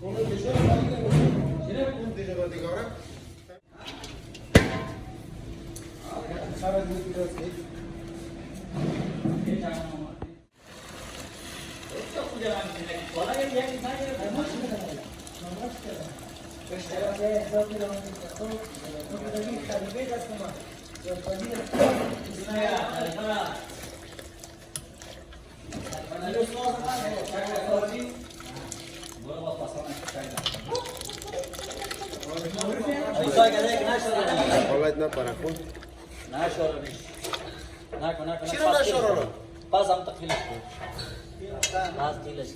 والله نبر اخو ناشر شنو ناشر باز عم تقفيلش باز قيلش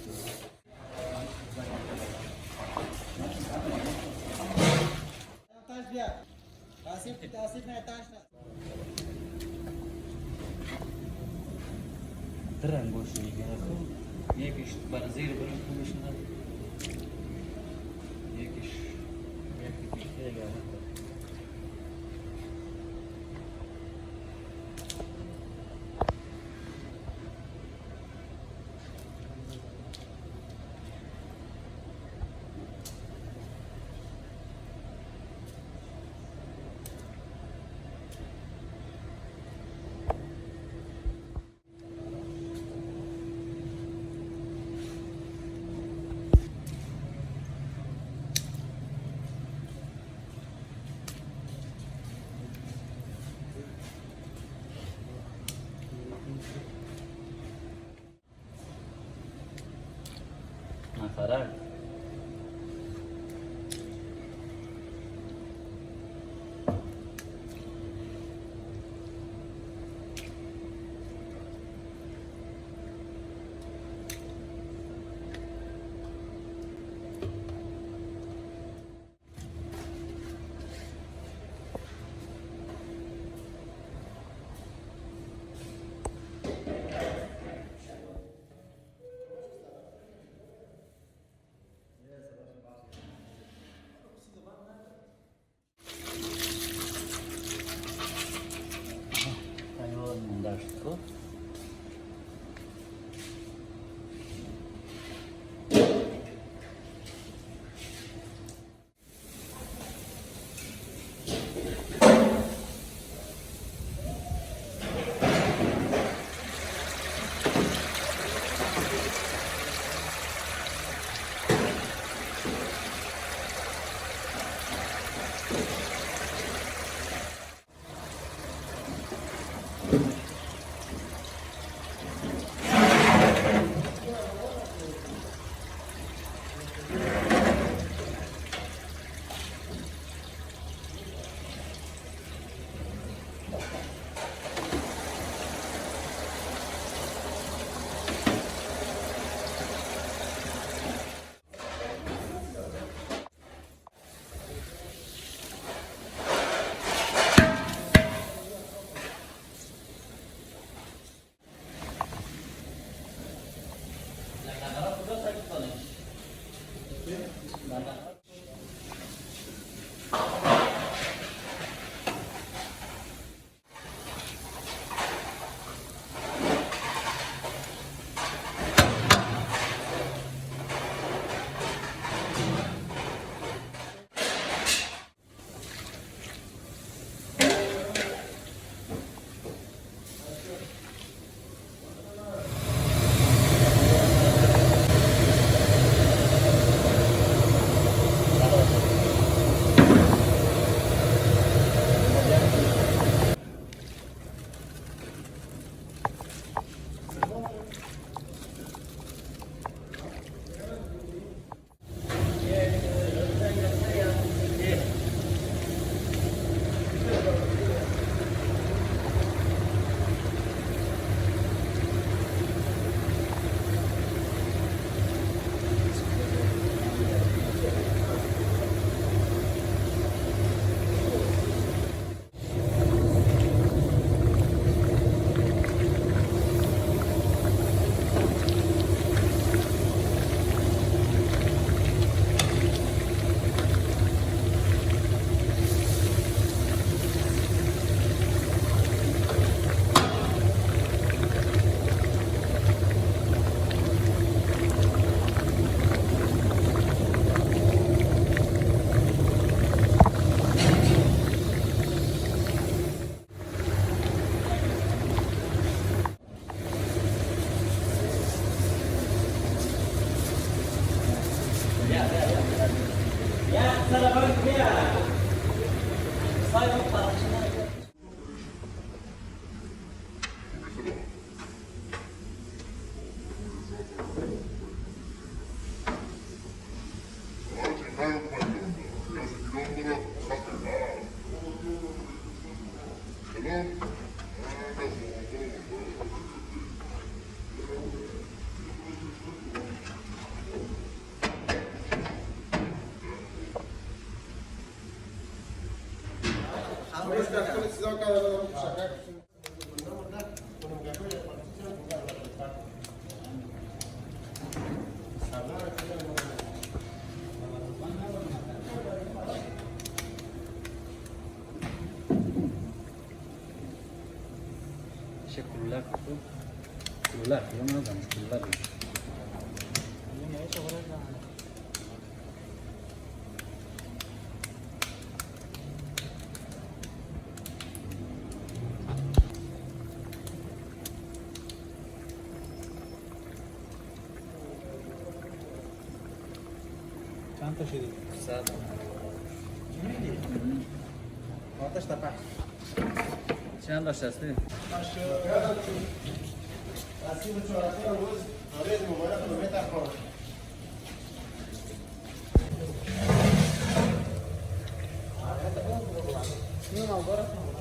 ترى نقول شيء يا اخو يكش برزيل برن كلش نار يكش كده يا اخو فراغ Ko. Şekurlar kutu. Kurular, kurular da kurular. Çanta şey değil. Sağ Ateş tepe. Çanda aşağısı. Assim, no churrasco, luz, a vez, no agora, aproveita a prova. Não, agora não.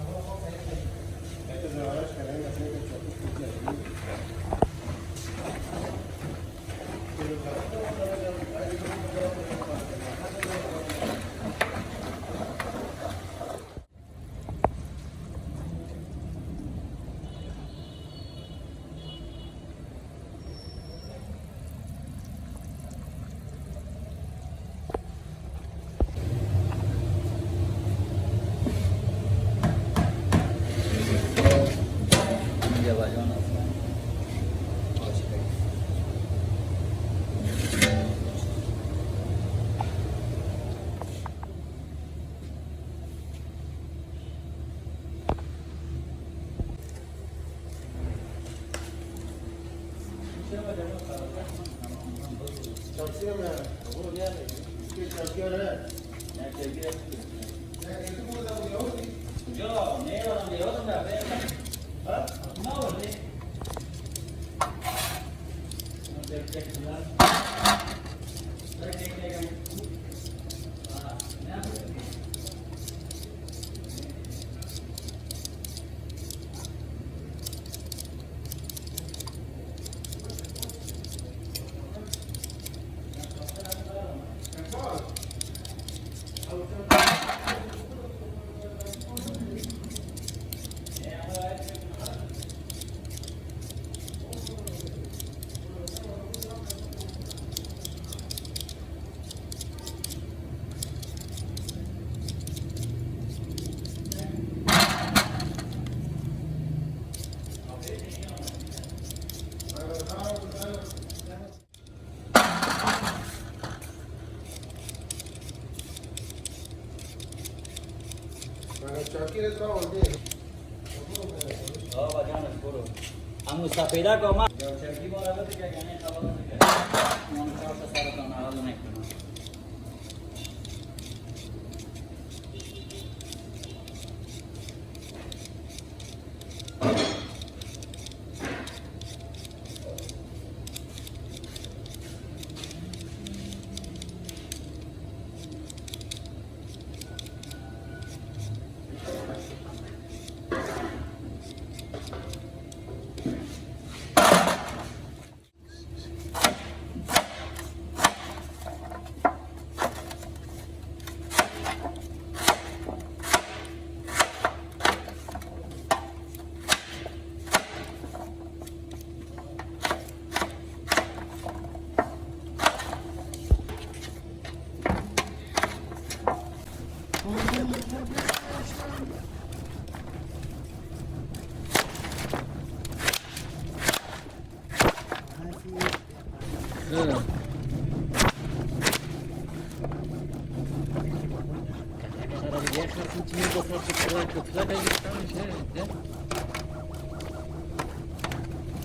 Ang sapeda ko ma. Jadi bola itu kayak gini kalau mau coba sesuatu yang hal naik.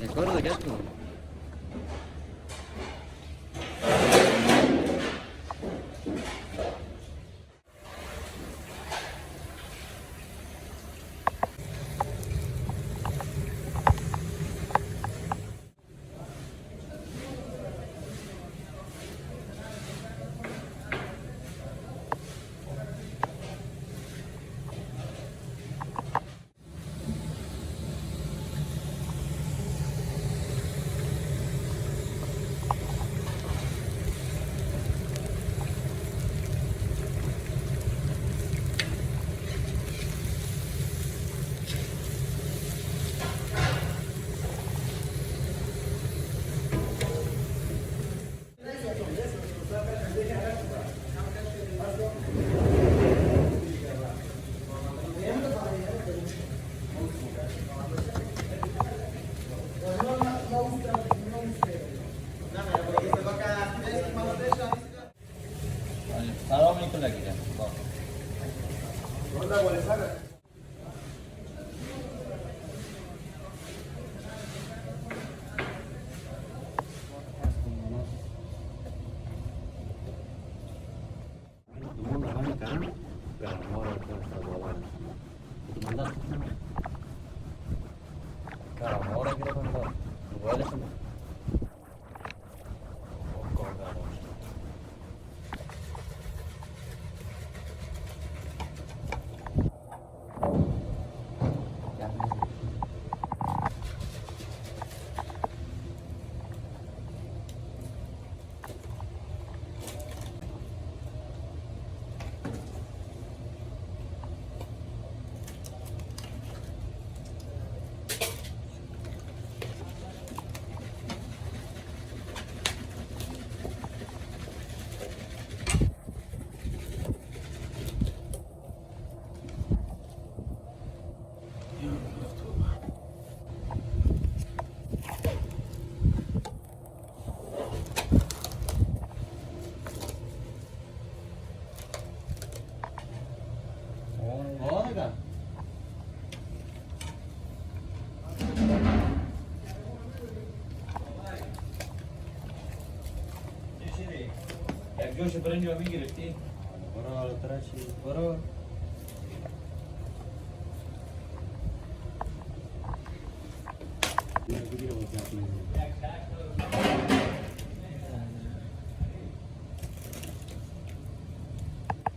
Recuerdo que esto. سلام علیکم لگیدم. Ronda por esa. یک جوش برنج رو میگرفتی؟ برو حالا ترشی برو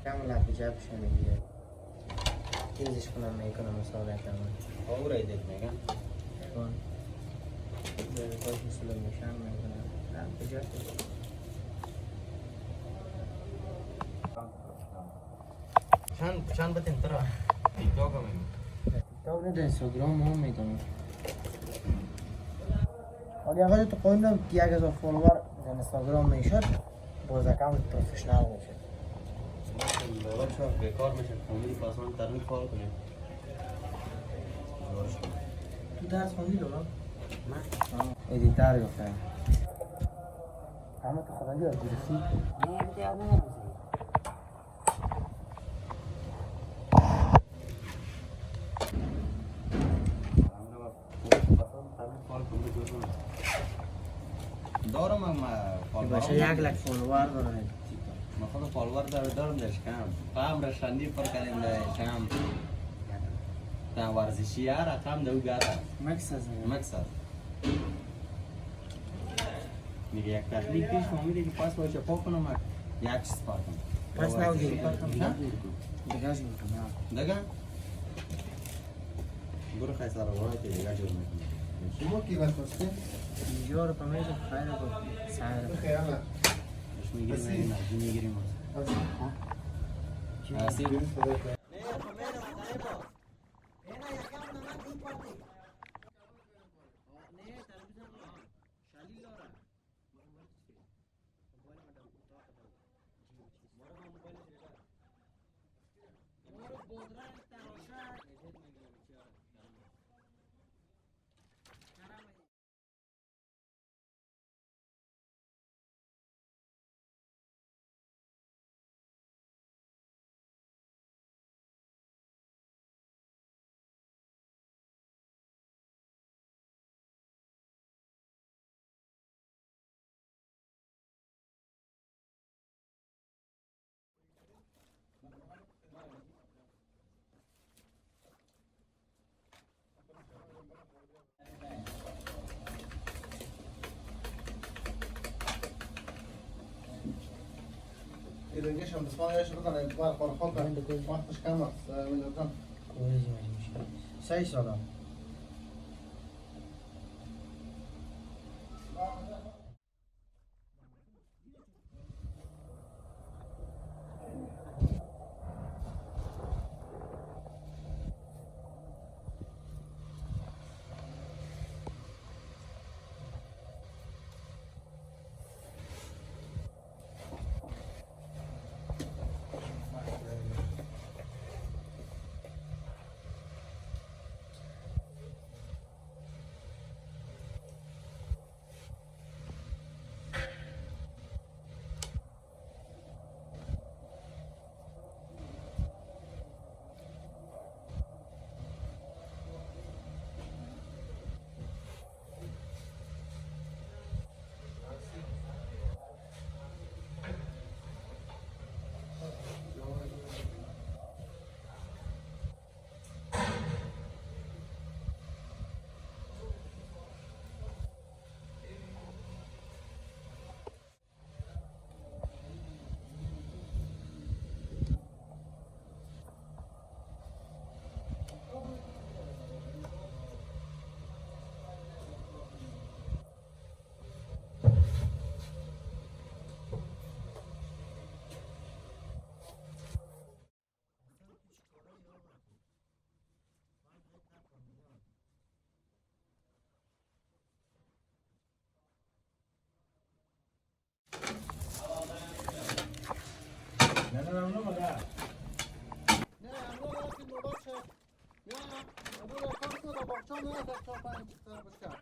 کاملا پیچه میگیره چیزش کنم میکنم مسابقه کنم آورا ایدت میگم کن باش مثلا میشم میکنم پیچه چند بتین ترا تیک تاک هم میگم تو نه اینستاگرام هم میکنم ولی اول تو قویدم که 1000 فالوور اینستاگرام میشد باز اکانت پروفشنال میشد دولت شو بیکار میشه فامیلی پاسمان ترمی فال کنیم تو درس خوندی لورا؟ نه ادیتر گفتم اما تو خدایی یاد گرفتی؟ نه یاد نگرفتی دارم هم باشه 1 لک فالوور داره ما خود فالوور دارم درش کم قام رشندی پر کردیم در شام تا ورزشی ها رقم دو گاره مکسر میگه یک تخلیق پیش فهمیده که پاس باشه پا کنم یک چیز پا کنم پس نو گیری نه؟ دیگه جور کنم دیگه؟ برو خیلی رو باید دیگه جور میکنم شما کی بس اینجا رو پمیشه خیلی بود سهر خیال اش میگیریم میگیریم Así. irrigation بس ما ايش بطلع يطلع فرحوك ما فيش كام من الكام كويس ماشي مشكلة ساي صلاة ممنون مادر. نه امروز رفتیم نوبت شد. یا امروز کار شد و باقچه هم نیست از 4-5 سر بشکر.